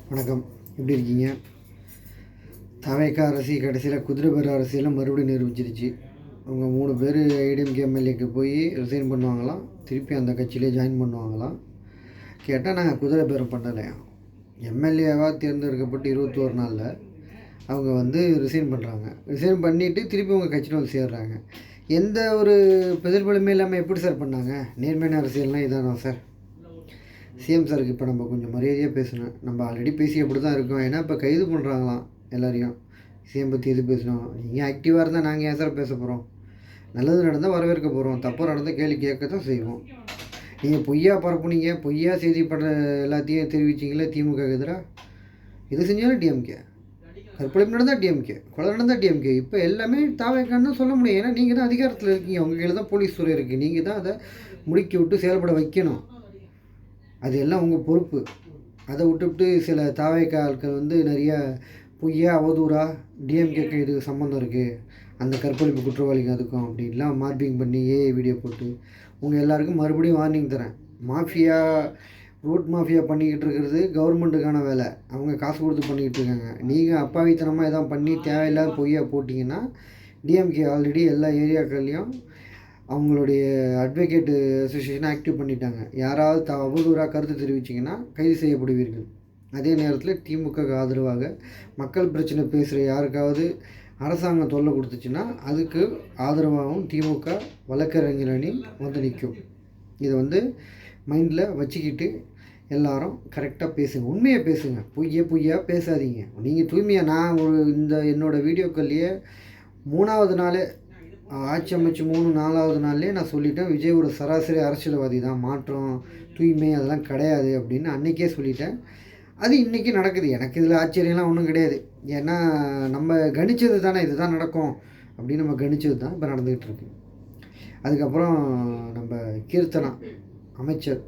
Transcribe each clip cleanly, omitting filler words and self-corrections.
வணக்கம். எப்படி இருக்கீங்க? தவேக அரசி கடைசியில் குதிரை பேர் அரசியெல்லாம் மறுபடியும் நிரூபிச்சிருச்சு. அவங்க 3 பேர் ஏடிஎம்கே எம்எல்ஏக்கு போய் ரிசைன் பண்ணுவாங்களாம், திருப்பி அந்த கட்சியிலே ஜாயின் பண்ணுவாங்களாம். கேட்டால் நாங்கள் குதிரை பேரம் பண்ணலையாம். எம்எல்ஏவாக தேர்ந்தெடுக்கப்பட்டு 21 நாளில் அவங்க ரிசைன் பண்ணுறாங்க. ரிசைன் பண்ணிவிட்டு திருப்பி உங்கள் கட்சியில் வந்து சேர்றாங்க. எந்த ஒரு எதிர்ப்புமே இல்லாமல் எப்படி சார் பண்ணாங்க? நேர்மையான அரசியல்னால் இதானா சார்? சிஎம் சாருக்கு இப்போ நம்ம கொஞ்சம் மரியாதையாக பேசணும். நம்ம ஆல்ரெடி பேசி அப்படி தான் இருக்கோம். ஏன்னா இப்போ கைது பண்ணுறாங்களாம் எல்லாரையும். சிஎம் பற்றி எது பேசணும்? நீங்கள் ஆக்டிவாக இருந்தால் நாங்கள் ஏன் சார் பேச போகிறோம்? நல்லது நடந்தால் வரவேற்க போகிறோம், தப்பு நடந்தால் கேள்வி கேட்க தான் செய்வோம். நீங்கள் பொய்யா பரப்புனீங்க, பொய்யா செய்தி படுற எல்லாத்தையும் தெரிவிச்சிங்களே திமுக எதிராக. இது செஞ்சாலும் டிஎம்கே, கற்பழிப்பு நடந்தால் டிஎம்கே, கொலை நடந்தால் டிஎம்கே. இப்போ எல்லாமே தாவேக்கான்னு சொல்ல முடியும். ஏன்னா நீங்கள் தான் அதிகாரத்தில் இருக்கீங்க, உங்கள் கையில் தான் போலீஸ் துறை இருக்குது. நீங்கள் தான் அதை முடுக்கி விட்டு செயல்பட வைக்கணும். அது எல்லாம் உங்கள் பொறுப்பு. அதை விட்டுவிட்டு சில தாவேக்க ஆட்கள் நிறையா பொய்யா அவதூறாக டிஎம்கேக்கு இது சம்மந்தம் இருக்குது, அந்த கற்பழிப்பு குற்றவாளிங்க அதுக்கும் அப்படின்லாம் மார்பிங் பண்ணி வீடியோ போட்டு உங்கள் எல்லாருக்கும் மறுபடியும் வார்னிங் தரேன். மாஃபியா, ரூட் மாஃபியா பண்ணிக்கிட்டு இருக்கிறது கவர்மெண்ட்டுக்கான வேலை. அவங்க காசு கொடுத்து பண்ணிக்கிட்டு இருக்காங்க. நீங்கள் அப்பாவித்தனமாக எதாவது பண்ணி தேவையில்லாத பொய்யா போட்டிங்கன்னா டிஎம்கே ஆல்ரெடி எல்லா ஏரியாக்கள்லேயும் அவங்களுடைய அட்வொகேட்டு அசோசியேஷனை ஆக்டிவ் பண்ணிட்டாங்க. யாராவது அவதூறாக கருத்து தெரிவிச்சிங்கன்னா கைது செய்யப்படுவீர்கள். அதே நேரத்தில் திமுக ஆதரவாக மக்கள் பிரச்சனை பேசுகிற யாருக்காவது அரசாங்கம் தொல்லை கொடுத்துச்சுன்னா அதுக்கு ஆதரவாகவும் திமுக வழக்கறிஞர் அணி நிற்கும். இதை மைண்டில் வச்சுக்கிட்டு எல்லாரும் கரெக்டாக பேசுங்க, உண்மையை பேசுங்க, பொய்யா பேசாதீங்க. நீங்கள் தூய்மையாக நான் என்னோடய வீடியோக்கள்லேயே 3வது நாளே ஆட்சி அமைச்சு 4வது நாள்லேயே நான் சொல்லிட்டேன், விஜய் ஒரு சராசரி அரசியல்வாதி தான், மாற்றம் தூய்மை அதெல்லாம் கிடையாது அப்படின்னு அன்றைக்கே சொல்லிட்டேன். அது இன்றைக்கி நடக்குது. எனக்கு இதில் ஆச்சரியம்லாம் ஒன்றும் கிடையாது. ஏன்னா நம்ம கணிச்சது தானே, இது தான் நடக்கும் அப்படின்னு நம்ம கணிச்சது தான் இப்போ நடந்துக்கிட்டு இருக்கு. அதுக்கப்புறம் நம்ம கீர்த்தனா அமைச்சர்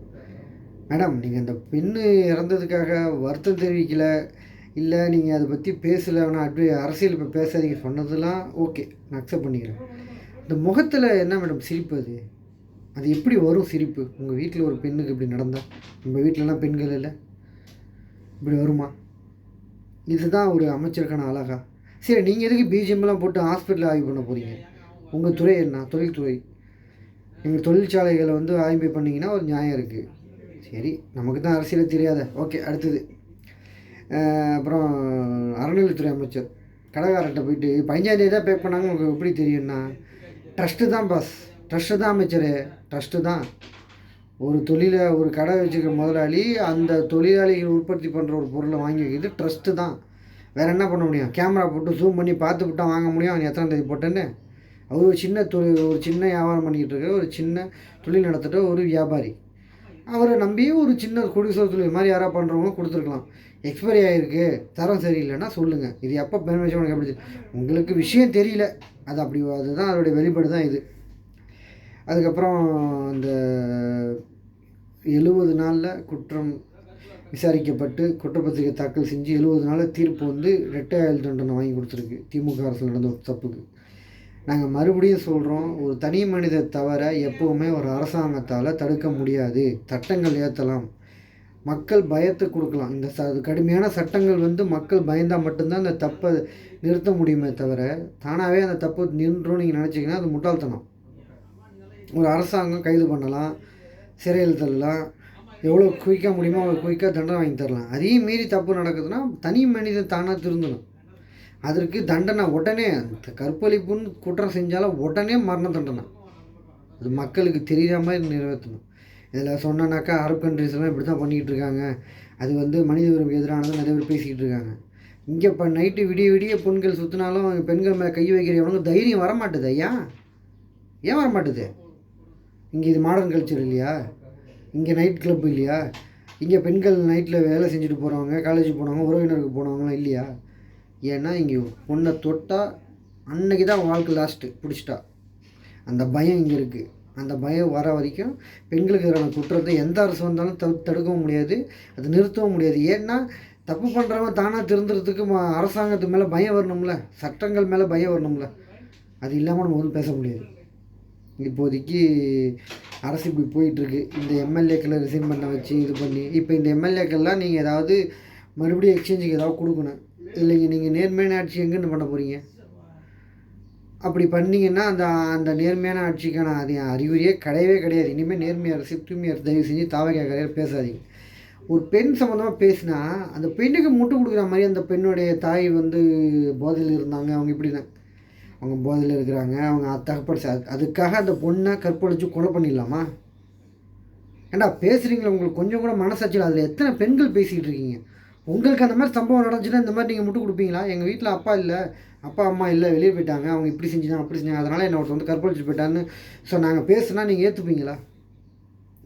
மேடம், நீங்கள் அந்த பெண்ணு இறந்ததுக்காக வருத்தம் தெரிவிக்கலை, இல்லை நீங்கள் அதை பற்றி பேசலை, ஆனால் அரசியல் இப்போ பேசாதீங்க சொன்னதெல்லாம் ஓகே, நான் அக்செப்ட் பண்ணிக்கிறேன். இந்த முகத்தில் என்ன மேடம் சிரிப்பு? அது எப்படி வரும் சிரிப்பு? உங்கள் வீட்டில் ஒரு பெண்ணுக்கு இப்படி நடந்தால், நம்ம வீட்டிலலாம் பெண்கள் இல்லை, இப்படி வருமா? இதுதான் ஒரு அமைச்சருக்கான அழகா? சரி, நீங்கள் எதுக்கு பிஜிஎம்லாம் போட்டு ஹாஸ்பிட்டலில் ஆய்வு பண்ண போகிறீங்க? உங்கள் துறை என்ன? தொழில்துறை. நீங்கள் தொழிற்சாலைகளை ஆய்வு பண்ணிங்கன்னா ஒரு நியாயம் இருக்குது. சரி, நமக்கு தான் அரசியலே தெரியாத. ஓகே, அடுத்தது அப்புறம் அறநிலைத்துறை அமைச்சர் கடைக்காரர்கிட்ட போயிட்டு 15,000 தான் பே பண்ணாங்க, உங்களுக்கு எப்படி தெரியும்னா? ட்ரஸ்ட்டு தான் பாஸ், ட்ரஸ்ட்டு தான் அமைச்சர், ட்ரஸ்ட்டு தான். ஒரு கடை வச்சுருக்க முதலாளி அந்த தொழிலாளிகள் உற்பத்தி பண்ணுற ஒரு பொருளை வாங்கி வைக்கிறது ட்ரஸ்ட்டு தான். வேறு என்ன பண்ண முடியும்? கேமரா போட்டு ஜூம் பண்ணி பார்த்து விட்டால் வாங்க முடியும் அவன் எத்தனை தேதி போட்டேன்னு. அவர் ஒரு சின்ன வியாபாரம் பண்ணிக்கிட்டு இருக்க ஒரு சின்ன தொழில் நடத்திட்ட ஒரு வியாபாரி. அவரை நம்பி ஒரு சின்ன குடிசோர் தொழில் மாதிரி யாராவது பண்ணுறவங்க கொடுத்துருக்கலாம். எக்ஸ்பைரி ஆகிருக்கு, தரம் சரியில்லைன்னா சொல்லுங்கள். இது எப்போ பெருமைச்சு உனக்கு எப்படி? உங்களுக்கு விஷயம் தெரியல, அதுதான் அதோடைய வெளிப்பாடு தான் இது. அதுக்கப்புறம் இந்த 70 நாளில் குற்றம் விசாரிக்கப்பட்டு குற்றப்பத்திரிகை தாக்கல் செஞ்சு 70 நாளில் தீர்ப்பு ரெட்டை ஆயுள் தண்டனை வாங்கி கொடுத்துருக்கு திமுக அரசு நடந்த ஒரு தப்புக்கு. நாங்கள் மறுபடியும் சொல்கிறோம், ஒரு தனி மனித தவிர எப்போவுமே ஒரு அரசாங்கத்தால் தடுக்க முடியாது. சட்டங்கள் ஏற்றலாம், மக்கள் பயத்தை கொடுக்கலாம். இந்த கடுமையான சட்டங்கள் மக்கள் பயந்தால் மட்டும்தான் அந்த தப்பை நிறுத்த முடியுமே தவிர தானாகவே அந்த தப்பு நின்றும் நீங்கள் நினச்சிங்கன்னா அது முட்டாள்தனம். ஒரு அரசாங்கம் கைது பண்ணலாம், சிறையில் தள்ளலாம், எவ்வளோ குயிக்காக முடியுமோ அவ்வளோ குயிக்காக தண்டனை வாங்கி தரலாம். அதையும் மீறி தப்பு நடக்குதுன்னா தனி மனிதன் தானாக திருந்தணும். அதற்கு தண்டனை உடனே, கற்பழிப்புன்னு குற்றம் செஞ்சாலும் உடனே மரண தண்டனை. அது மக்களுக்கு தெரிகிற மாதிரி நிறைவேற்றணும். இதில் சொன்னாக்கா அரபு கண்ட்ரிஸ்லாம் இப்படி தான் பண்ணிக்கிட்டு இருக்காங்க, அது மனித உரிமைக்கு எதிரானது நிறைய பேர் பேசிக்கிட்டு இருக்காங்க. இங்கே இப்போ நைட்டு விடிய பெண்கள் சுற்றினாலும் பெண்கள் மேலே கை வைக்கிறவனுக்கு தைரியம் வரமாட்டுது. ஐயா, ஏன் வரமாட்டுது? இங்கே இது மாடர்ன் கல்ச்சர் இல்லையா? இங்கே நைட் கிளப் இல்லையா? இங்கே பெண்கள் நைட்டில் வேலை செஞ்சுட்டு போகிறவங்க, காலேஜுக்கு போனவங்க, உறவினருக்கு போனவங்களாம் இல்லையா? ஏன்னா இங்கே பொண்ணை தொட்டால் அன்னைக்கு தான் வாழ்க்கை லாஸ்ட்டு, பிடிச்சிட்டா. அந்த பயம் இங்கே இருக்குது. அந்த பயம் வர வரைக்கும் பெண்களுக்கு எதிரான குற்றத்தை எந்த அரசு வந்தாலும் தடுக்கவும் முடியாது, அது நிறுத்தவும் முடியாது. ஏன்னா தப்பு பண்ணுறவங்க தானாக திருந்துறதுக்கு அரசாங்கத்துக்கு மேலே பயம் வரணும்ல, சட்டங்கள் மேலே பயம் வரணும்ல. அது இல்லாமல் நம்ம பேச முடியாது. இப்போதைக்கு அரசு இப்படி போயிட்டுருக்கு. இந்த எம்எல்ஏக்களை ரிசைன் பண்ண வச்சு இது பண்ணி இப்போ இந்த எம்எல்ஏக்கள்லாம் நீங்கள் ஏதாவது மறுபடியும் எக்ஸ்சேஞ்சுக்கு ஏதாவது கொடுக்கணும். இல்லைங்க, நீங்கள் நேர்மையான ஆட்சி எங்கேன்னு பண்ண போகிறீங்க? அப்படி பண்ணிங்கன்னா அந்த அந்த நேர்மையான ஆட்சிக்கான அது அறிகுறியே கிடையவே கிடையாது. இனிமேல் நேர்மை அரசு, தூய்மை அரசு தயவு செஞ்சு தாவக கரையில் பேசாதீங்க. ஒரு பெண் சம்மந்தமாக பேசினா அந்த பெண்ணுக்கு முட்டு கொடுக்குற மாதிரி அந்த பெண்ணுடைய தாய் வந்து போதையில் இருந்தாங்க, அவங்க இப்படி தான் அவங்க போதையில் இருக்கிறாங்க, அவங்க தகப்பட அதுக்காக அந்த பொண்ணை கற்பழித்து கொலை பண்ணிடலாமா? ஏண்டா பேசுகிறீங்களா? உங்களுக்கு கொஞ்சம் கூட மனசாட்சியில் அதில் எத்தனை பெண்கள் பேசிக்கிட்டு இருக்கீங்க? உங்களுக்கு அந்த மாதிரி சம்பவம் நடந்துச்சுன்னா இந்த மாதிரி நீங்கள் முட்டு கொடுப்பீங்களா? எங்கள் வீட்டில் அப்பா அம்மா இல்லை, வெளியே போயிட்டாங்க, அவங்க இப்படி செஞ்சுதான் அப்படி செஞ்சாங்க, அதனால் என்ன ஒருத்தர் வந்து கற்பழிச்சு போயிட்டான்னு நாங்கள் பேசுனா நீங்கள் ஏற்றுப்பீங்களா?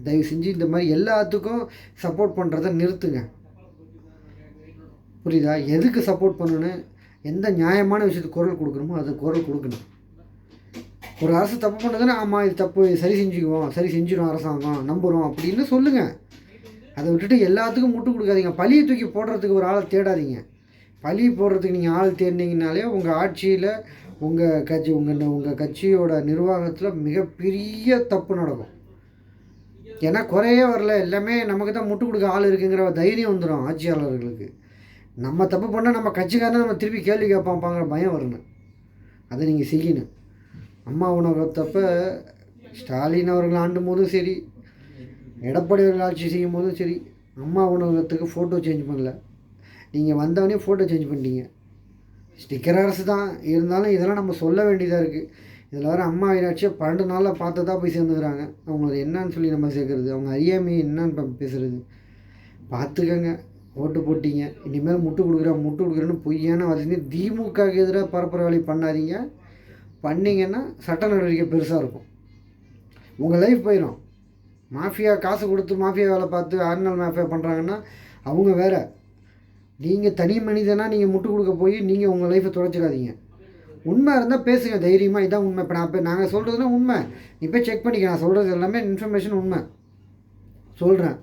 தயவு செஞ்சு இந்த மாதிரி எல்லாத்துக்கும் சப்போர்ட் பண்ணுறத நிறுத்துங்க. புரியுதா? எதுக்கு சப்போர்ட் பண்ணணும், எந்த நியாயமான விஷயத்துக்கு குரல் கொடுக்கணுமோ அது குரல் கொடுக்கணும். ஒரு அரசு தப்பு பண்ணுதுன்னா ஆமாம் இது தப்பு, சரி செஞ்சுக்குவோம், சரி செஞ்சிடும் அரசாங்கம், நம்புகிறோம் அப்படின்னு சொல்லுங்கள். அதை விட்டுட்டு எல்லாத்துக்கும் முட்டு கொடுக்காதீங்க. பழியை தூக்கி போடுறதுக்கு ஒரு ஆளை தேடாதீங்க. பழி போடுறதுக்கு நீங்கள் ஆள் தேடினீங்கனாலே உங்கள் ஆட்சியில் உங்கள் கட்சியோட நிர்வாகத்தில் மிகப்பெரிய தப்பு நடக்கும். ஏன்னா குறையே வரல, எல்லாமே நமக்கு தான் முட்டு கொடுக்க ஆள் இருக்குங்கிற தைரியம் வந்துடும் ஆட்சியாளர்களுக்கு. நம்ம தப்பு பண்ணால் நம்ம கட்சிக்காரனை நம்ம திருப்பி கேள்வி கேட்பாங்கிற பயம் வரணும். அதை நீங்கள் செய்யணும். அம்மா உணவகத்தப்ப ஸ்டாலின் அவர்கள் ஆண்டும் போதும் சரி, எடப்பாடி அவர்கள் ஆட்சி செய்யும் போதும் சரி, அம்மா உணவகத்துக்கு ஃபோட்டோ சேஞ்ச் பண்ணல. நீங்கள் வந்தவொடனே ஃபோட்டோ சேஞ்ச் பண்ணிட்டீங்க. ஸ்டிக்கர் அரசு தான் இருந்தாலும் இதெல்லாம் நம்ம சொல்ல வேண்டியதாக இருக்குது. இதில் வர அம்மா மீனாட்சியை 12 நாளில் பார்த்து தான் போய் சேர்ந்துக்கிறாங்க. அவங்களது என்னன்னு சொல்லி நம்ம சேர்க்குறது, அவங்க அறியாமையை என்னன்னு பேசுகிறது. பார்த்துக்கங்க, ஓட்டு போட்டிங்க, இனிமேல் முட்டு கொடுக்குறேன்னு பொய்யான வசதி திமுகவுக்கு எதிராக பரப்புற வேலை பண்ணாதீங்க. பண்ணிங்கன்னா சட்ட நடவடிக்கை பெருசாக இருக்கும். உங்கள் லைஃப் போயிடும். மாஃபியா காசு கொடுத்து மாஃபியா வேலை பார்த்து 6 நாள் மாஃபியா பண்ணுறாங்கன்னா அவங்க வேறு. நீங்கள் தனி மனிதனாக நீங்கள் முட்டு கொடுக்க போய் நீங்கள் உங்கள் லைஃப்பை தொலைச்சிடாதீங்க. உண்மை இருந்தால் பேசுங்க தைரியமாக, இதான் உண்மை. இப்போ நாங்கள் சொல்கிறதுனா உண்மை, நீ போய் செக் பண்ணிக்க. நான் சொல்கிறது எல்லாமே இன்ஃபர்மேஷன் உண்மை சொல்கிறேன்.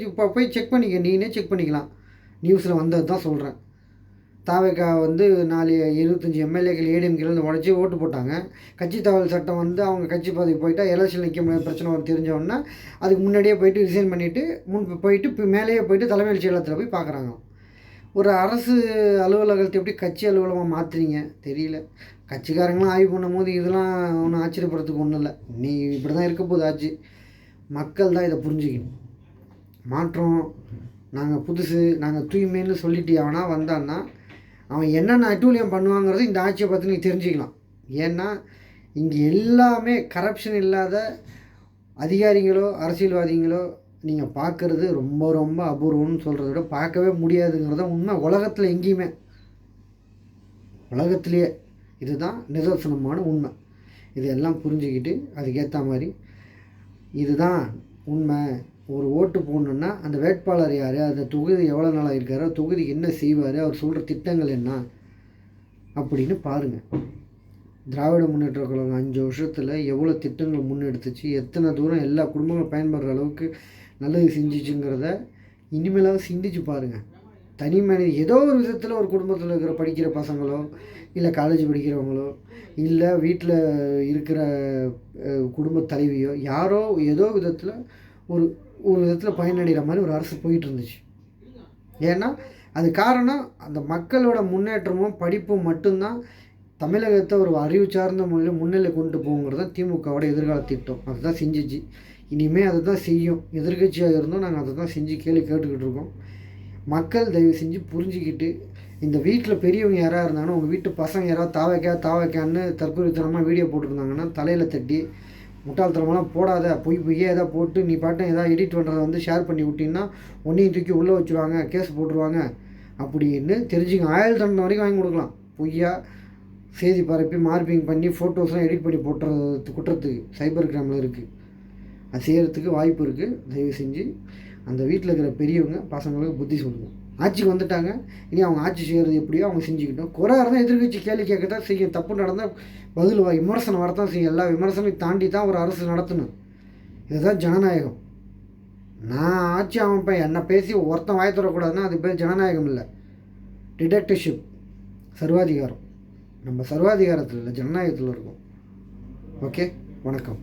இப்போ போய் செக் பண்ணிக்க, நீனே செக் பண்ணிக்கலாம். நியூஸில் வந்தது தான் சொல்கிறேன். தாவேக்கா வந்து 25 எம்எல்ஏக்கள் ஏடிஎம்கேலேருந்து உடச்சி ஓட்டு போட்டாங்க. கட்சி தகவல் சட்டம் வந்து அவங்க கட்சி பதவி போயிட்டால் எலெக்ஷன் நிற்க முடியாத பிரச்சனை வரும் தெரிஞ்சவொன்னா அதுக்கு முன்னாடியே போயிட்டு ரிசைன் பண்ணிவிட்டு போயிட்டு இப்போ மேலேயே போயிட்டு தலைமைச் செயலகத்தில் போய் பார்க்குறாங்க. ஒரு அரசு அலுவலகத்தை எப்படி கட்சி அலுவலகமாக மாற்றுறீங்க தெரியல. கட்சிக்காரங்களாம் ஆய்வு பண்ணும் போது இதெல்லாம் ஒன்றும் ஆச்சரியப்படுறதுக்கு ஒன்றும் இல்லை. நீ இப்படி தான் இருக்க போது ஆச்சு. மக்கள் தான் இதை புரிஞ்சுக்கணும். மாற்றம், நாங்கள் புதுசு, நாங்கள் தூய்மைன்னு சொல்லிட்டு அவனா வந்தான்னா அவன் என்னென்ன அட்டூழியம் பண்ணுவாங்கிறது இந்த ஆட்சியை பார்த்து நீ தெரிஞ்சுக்கலாம். ஏன்னா இங்கே எல்லாமே கரப்ஷன் இல்லாத அதிகாரிகளோ அரசியல்வாதிகளோ நீங்கள் பார்க்குறது ரொம்ப ரொம்ப அபூர்வம்னு சொல்கிறத விட பார்க்கவே முடியாதுங்கிறத உண்மை. உலகத்தில் எங்கேயுமே, உலகத்துலேயே இதுதான் நிதர்சனமான உண்மை. இதெல்லாம் புரிஞ்சுக்கிட்டு அதுக்கேற்ற மாதிரி இதுதான் உண்மை. ஒரு ஓட்டு போடணுன்னா அந்த வேட்பாளர் யார், அந்த தொகுதி எவ்வளோ நாளாக இருக்காரோ, தொகுதிக்கு என்ன செய்வார், அவர் சொல்கிற திட்டங்கள் என்ன அப்படின்னு பாருங்கள். திராவிட முன்னேற்ற கழகம் 5 வருஷத்தில் எவ்வளோ திட்டங்கள் முன்னெடுத்துச்சு, எத்தனை தூரம் எல்லா குடும்பங்களும் பயன்படுற அளவுக்கு நல்லது செஞ்சிச்சுங்கிறத இனிமேலாவது சிந்திச்சு பாருங்கள். தனி மனித ஏதோ ஒரு விதத்தில் ஒரு குடும்பத்தில் இருக்கிற படிக்கிற பசங்களோ, இல்லை காலேஜ் படிக்கிறவங்களோ, இல்லை வீட்டில் இருக்கிற குடும்ப தலைவியோ, யாரோ ஏதோ விதத்தில் ஒரு விதத்தில் பயனடைகிற மாதிரி ஒரு அரசு போயிட்டு இருந்துச்சு. ஏன்னா அது காரணம் அந்த மக்களோட முன்னேற்றமும் படிப்பும் மட்டும்தான் தமிழகத்தை ஒரு அறிவு சார்ந்த முறையில் முன்னிலை கொண்டு போங்கிறது தான் திமுகவோட எதிர்கால திட்டம். அதுதான் செஞ்சிச்சு, இனிமேல் அதை தான் செய்யும். எதிர்கட்சியாக இருந்தோம், நாங்கள் அதை தான் செஞ்சு கேட்டுக்கிட்டு இருக்கோம். மக்கள் தயவு செஞ்சு புரிஞ்சுக்கிட்டு, இந்த வீட்டில் பெரியவங்க யாராக இருந்தாங்கன்னா, உங்கள் வீட்டு பசங்க யாராவது தாவைக்கான்னு தற்கொலைத்தனமாக வீடியோ போட்டுருந்தாங்கன்னா தலையில் தட்டி முட்டாள்தனமெல்லாம் போடாத, பொய்யே எதாவது போட்டு நீ பாட்டும் எதாவது எடிட் பண்ணுறதை வந்து ஷேர் பண்ணி விட்டிங்கன்னா ஒன்றையும் தூக்கி உள்ளே வச்சுருவாங்க, கேஸ் போட்டுருவாங்க அப்படின்னு தெரிஞ்சுங்க. 1000 தண்டனை வரைக்கும் வாங்கி கொடுக்கலாம். பொய்யா செய்தி பரப்பி மார்பிங் பண்ணி ஃபோட்டோஸ்லாம் எடிட் பண்ணி போட்டுறது குற்றத்துக்கு சைபர் கிரைமில் இருக்குது. அது செய்கிறதுக்கு வாய்ப்பு இருக்குது. தயவு செஞ்சு அந்த வீட்டில் இருக்கிற பெரியவங்க பசங்களுக்கு புத்தி சொல்லுங்கள். ஆட்சிக்கு வந்துட்டாங்க, இனி அவங்க ஆட்சி செய்கிறது எப்படியோ அவங்க செஞ்சுக்கிட்டோம். குறை இருந்தால் எதிர்கட்சி கேள்வி கேட்க தான் செய்யும். தப்பு நடந்தால் பதில் விமர்சனம் வரத்தான் செய்யும். எல்லா விமர்சனம் தாண்டி தான் ஒரு அரசு நடத்தணும். இதுதான் ஜனநாயகம். நான் ஆட்சி அமைப்பேன் என்னை பேசி ஒருத்தன் வாய் தரக்கூடாதுன்னா அது பேர் ஜனநாயகம் இல்லை, டிடெக்டர்ஷிப், சர்வாதிகாரம். நம்ம சர்வாதிகாரத்தில் இல்லை, ஜனநாயகத்தில் இருக்கோம். ஓகே, வணக்கம்.